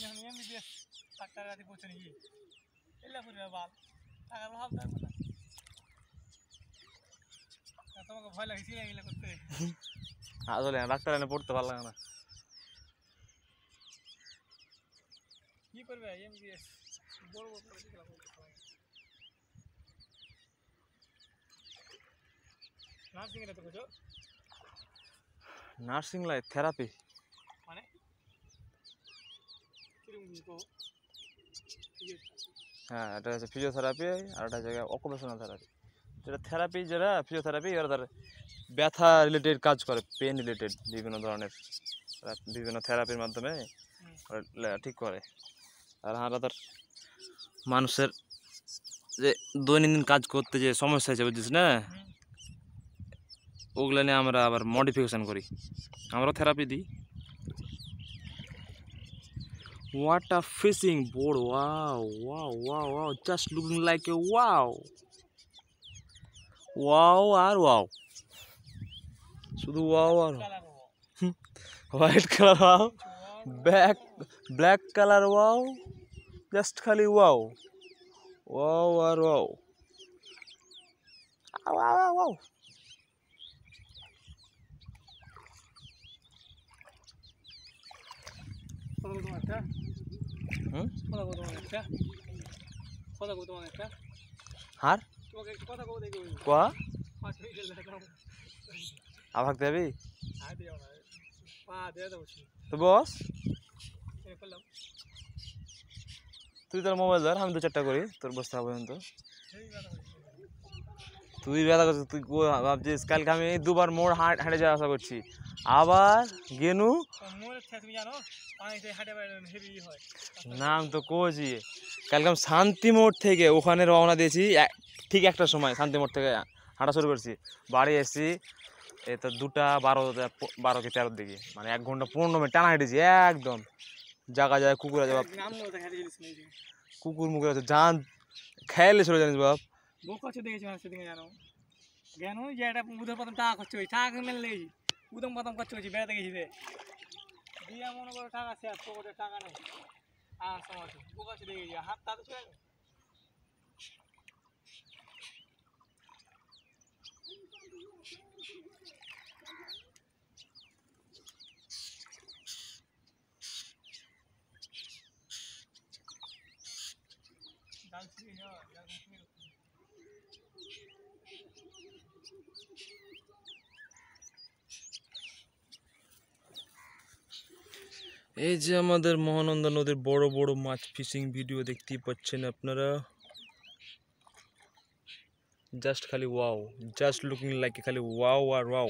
আমি MBBS doctor রাতে পৌঁছে নিয়ে এলা করে বাল টাকার অভাব থাকবে না তোমাকে ভয় লাগছে এগুলো করতে আসলে ডাক্তার এনে পড়তে ভালো লাগে না কি করবে এমবিবিএস বড় বড় করে দিলাম নার্সিং এর তো কিছু নার্সিং লাইফ থেরাপি মানে কিরকম কো হ্যাঁ এটা হচ্ছে ফিজিওথেরাপি আর একটা জায়গায় অকুপেশনাল থেরাপি যেটা থেরাপি যারা ফিজিওথেরাপি এরা তার ব্যথা রিলেটেড কাজ করে পেন রিলেটেড বিভিন্ন ধরনের বিভিন্ন থেরাপির মাধ্যমে ঠিক করে আর আমরা তার মানুষের যে দৈনন্দিন কাজ করতে যে সমস্যা আছে বুঝছিস না ওগুলো নিয়ে আমরা আবার মডিফিকেশন করি আমরা থেরাপি দিই What a fishing board! Wow, wow, wow, wow! Just looking like a wow, wow, or wow. শুধু wow আর white color wow, black color wow, just খালি wow, wow আর wow, wow, wow, wow. হার কোয়া আভাগ দেবি তো বস তুই তোর mobile ধর আমি 2-4টা করি তোর বসতে হবে পর্যন্ত তুই ব্যথা করছিস তুই ভাবছিস কালকে আমি 2বার মোড় হাঁটে যাওয়া আসা করছি আবার গেনু নাম তো কোচি কালকে আমি শান্তি মোড় থেকে ওখানে রওনা দিয়েছি ঠিক একটার সময় শান্তি মোড় থেকে হাঁটা শুরু করছি বাড়ি এসেছি এই তো 2টা 12 কি 13 দিকে মানে 1 ঘন্টা 15 মিনিট টানা হেঁটেছি একদম জায়গা যায় কুকুর আছে বাপ কুকুর মুখে আছে জান খেয়ালে ছিল জানিস বাপ জানো জ্ঞান যে এটা উদম প্রথম টাকা খরচ হয়েছে টাকা মেলে লেগেছি উদম প্রথম খরচ হয়েছি বেড়াতে গেছি রে দিয়া মনে করো টাকা শেষ পকেটে টাকা নেই আর সময় বুক আছে দেখেছি হাত তাতে চলে এই যে আমাদের মহানন্দা নদীর বড় বড় মাছ ফিশিং ভিডিও দেখতেই পাচ্ছেন আপনারা জাস্ট খালি ওয়াও জাস্ট লুকিং লাইক খালি ওয়াও আর ওয়াও